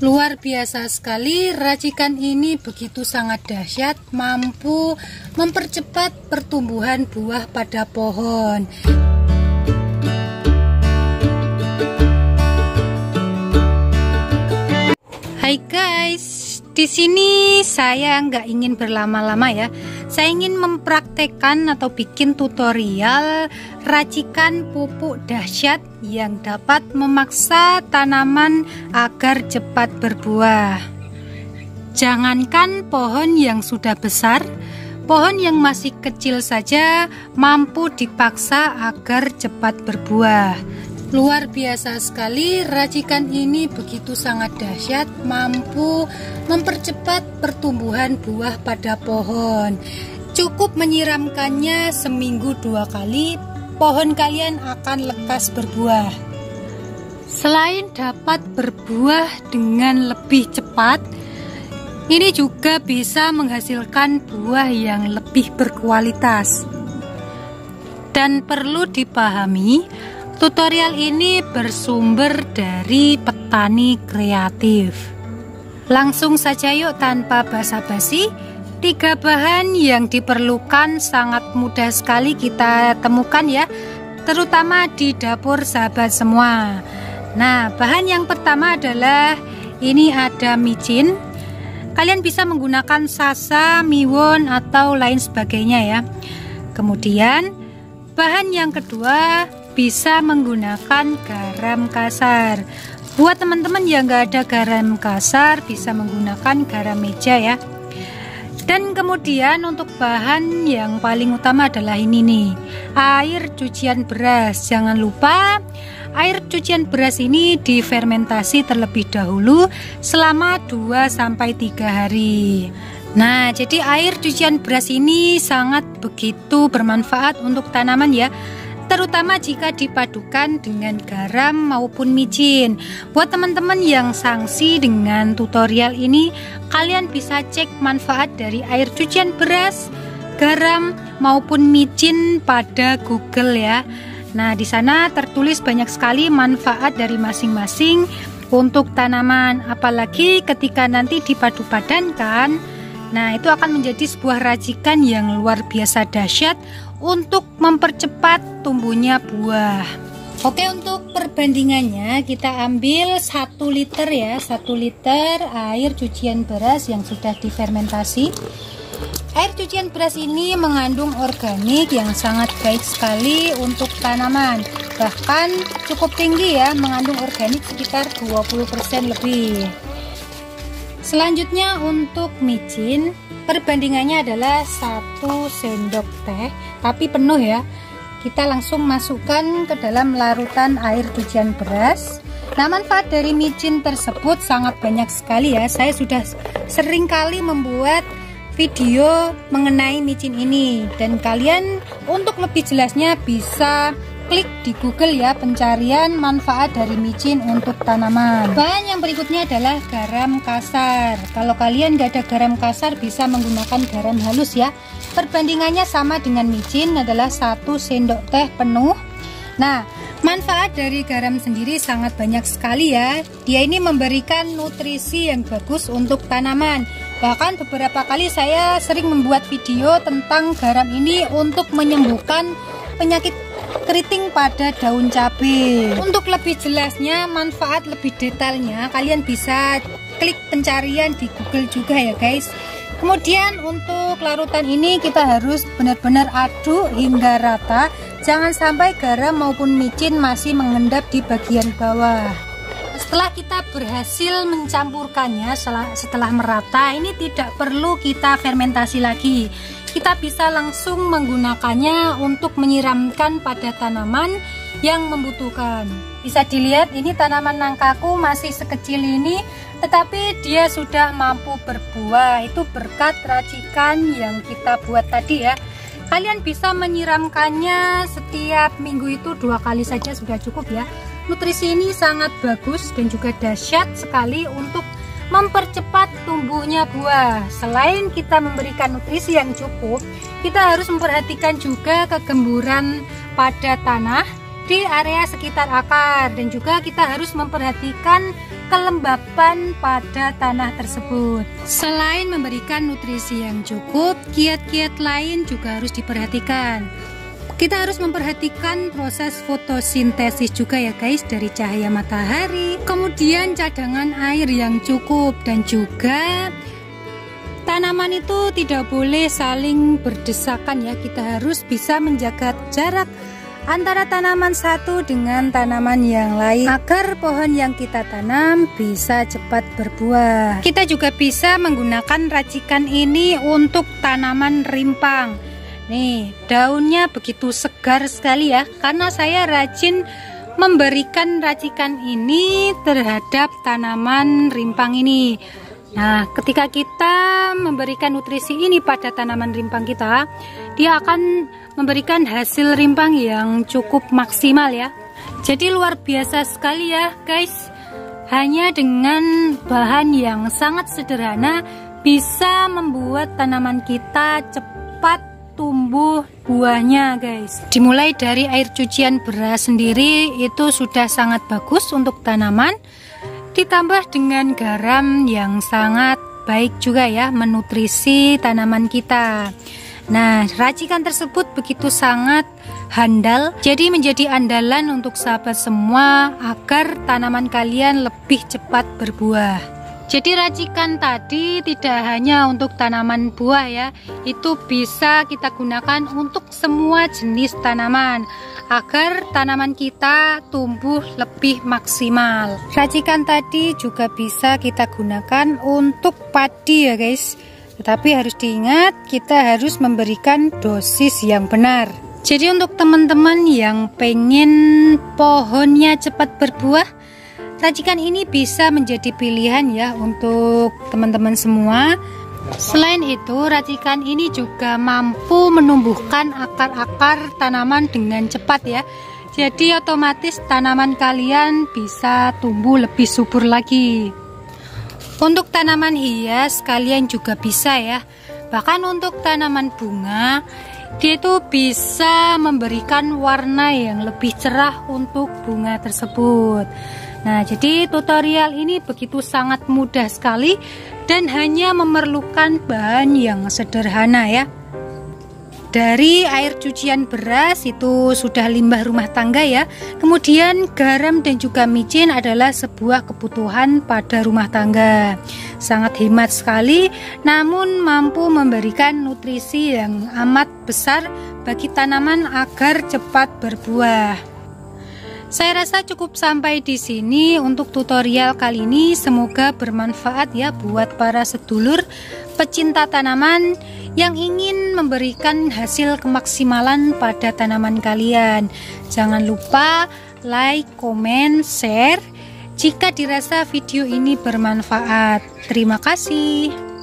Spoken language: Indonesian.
Luar biasa sekali, racikan ini begitu sangat dahsyat, mampu mempercepat pertumbuhan buah pada pohon. Hai guys, di sini saya nggak ingin berlama-lama ya. Saya ingin mempraktekkan atau bikin tutorial racikan pupuk dahsyat yang dapat memaksa tanaman agar cepat berbuah. Jangankan pohon yang sudah besar, pohon yang masih kecil saja mampu dipaksa agar cepat berbuah. Luar biasa sekali, racikan ini begitu sangat dahsyat, mampu mempercepat pertumbuhan buah pada pohon. Cukup menyiramkannya seminggu 2 kali, pohon kalian akan lekas berbuah. Selain dapat berbuah dengan lebih cepat, ini juga bisa menghasilkan buah yang lebih berkualitas. Dan perlu dipahami, tutorial ini bersumber dari petani kreatif. Langsung saja yuk tanpa basa-basi. 3 bahan yang diperlukan sangat mudah sekali kita temukan ya, terutama di dapur sahabat semua. Nah, bahan yang pertama adalah ini ada micin. Kalian bisa menggunakan sasa, miwon atau lain sebagainya ya. Kemudian bahan yang kedua bisa menggunakan garam kasar. Buat teman-teman yang nggak ada garam kasar bisa menggunakan garam meja ya. Dan kemudian untuk bahan yang paling utama adalah ini nih, air cucian beras. Jangan lupa air cucian beras ini difermentasi terlebih dahulu selama 2-3 hari. Nah, jadi air cucian beras ini sangat begitu bermanfaat untuk tanaman ya, terutama jika dipadukan dengan garam maupun micin. Buat teman-teman yang sangsi dengan tutorial ini, kalian bisa cek manfaat dari air cucian beras, garam maupun micin pada Google ya. Nah, di sana tertulis banyak sekali manfaat dari masing-masing untuk tanaman, apalagi ketika nanti dipadu-padankan. Nah, itu akan menjadi sebuah racikan yang luar biasa dahsyat untuk mempercepat tumbuhnya buah. Oke, untuk perbandingannya kita ambil 1 liter ya, 1 liter air cucian beras yang sudah difermentasi. Air cucian beras ini mengandung organik yang sangat baik sekali untuk tanaman. Bahkan cukup tinggi ya, mengandung organik sekitar 20% lebih. Selanjutnya untuk micin, perbandingannya adalah 1 sendok teh, tapi penuh ya. Kita langsung masukkan ke dalam larutan air cucian beras. Nah, manfaat dari micin tersebut sangat banyak sekali ya. Saya sudah sering kali membuat video mengenai micin ini, dan kalian untuk lebih jelasnya bisa klik di Google ya, pencarian manfaat dari micin untuk tanaman. Bahan yang berikutnya adalah garam kasar. Kalau kalian gak ada garam kasar bisa menggunakan garam halus ya. Perbandingannya sama dengan micin, adalah 1 sendok teh penuh. Nah, manfaat dari garam sendiri sangat banyak sekali ya. Dia ini memberikan nutrisi yang bagus untuk tanaman. Bahkan beberapa kali saya sering membuat video tentang garam ini untuk menyembuhkan penyakit keriting pada daun cabai. Untuk lebih jelasnya, manfaat lebih detailnya, kalian bisa klik pencarian di Google juga ya guys. Kemudian untuk larutan ini kita harus benar-benar aduk hingga rata. Jangan sampai garam maupun micin masih mengendap di bagian bawah. Setelah kita berhasil mencampurkannya setelah merata, ini tidak perlu kita fermentasi lagi. Kita bisa langsung menggunakannya untuk menyiramkan pada tanaman yang membutuhkan. Bisa dilihat ini tanaman nangkaku masih sekecil ini, tetapi dia sudah mampu berbuah. Itu berkat racikan yang kita buat tadi ya. Kalian bisa menyiramkannya setiap minggu itu 2 kali saja sudah cukup ya. Nutrisi ini sangat bagus dan juga dahsyat sekali untuk mempercepat tumbuhnya buah. Selain kita memberikan nutrisi yang cukup, kita harus memperhatikan juga kegemburan pada tanah di area sekitar akar, dan juga kita harus memperhatikan kelembapan pada tanah tersebut. Selain memberikan nutrisi yang cukup, kiat-kiat lain juga harus diperhatikan. Kita harus memperhatikan proses fotosintesis juga ya guys, dari cahaya matahari, kemudian cadangan air yang cukup, dan juga tanaman itu tidak boleh saling berdesakan ya. Kita harus bisa menjaga jarak antara tanaman satu dengan tanaman yang lain agar pohon yang kita tanam bisa cepat berbuah. Kita juga bisa menggunakan racikan ini untuk tanaman rimpang. Nih, daunnya begitu segar sekali ya, karena saya rajin memberikan racikan ini terhadap tanaman rimpang ini. Nah, ketika kita memberikan nutrisi ini pada tanaman rimpang kita, dia akan memberikan hasil rimpang yang cukup maksimal ya. Jadi luar biasa sekali ya guys. Hanya dengan bahan yang sangat sederhana bisa membuat tanaman kita cepat tumbuh buahnya guys. Dimulai dari air cucian beras sendiri itu sudah sangat bagus untuk tanaman, ditambah dengan garam yang sangat baik juga ya, menutrisi tanaman kita. Nah, racikan tersebut begitu sangat handal, jadi menjadi andalan untuk sahabat semua agar tanaman kalian lebih cepat berbuah. Jadi racikan tadi tidak hanya untuk tanaman buah ya, itu bisa kita gunakan untuk semua jenis tanaman agar tanaman kita tumbuh lebih maksimal. Racikan tadi juga bisa kita gunakan untuk padi ya guys. Tetapi harus diingat, kita harus memberikan dosis yang benar. Jadi untuk teman-teman yang pengen pohonnya cepat berbuah, racikan ini bisa menjadi pilihan ya untuk teman-teman semua. Selain itu, racikan ini juga mampu menumbuhkan akar-akar tanaman dengan cepat ya. Jadi otomatis tanaman kalian bisa tumbuh lebih subur lagi. Untuk tanaman hias kalian juga bisa ya. Bahkan untuk tanaman bunga, dia itu bisa memberikan warna yang lebih cerah untuk bunga tersebut. Nah, jadi tutorial ini begitu sangat mudah sekali dan hanya memerlukan bahan yang sederhana ya. Dari air cucian beras itu sudah limbah rumah tangga ya. Kemudian garam dan juga micin adalah sebuah kebutuhan pada rumah tangga. Sangat hemat sekali, namun mampu memberikan nutrisi yang amat besar bagi tanaman agar cepat berbuah. Saya rasa cukup sampai di sini untuk tutorial kali ini. Semoga bermanfaat ya buat para sedulur pecinta tanaman yang ingin memberikan hasil kemaksimalan pada tanaman kalian. Jangan lupa like, komen, share jika dirasa video ini bermanfaat. Terima kasih.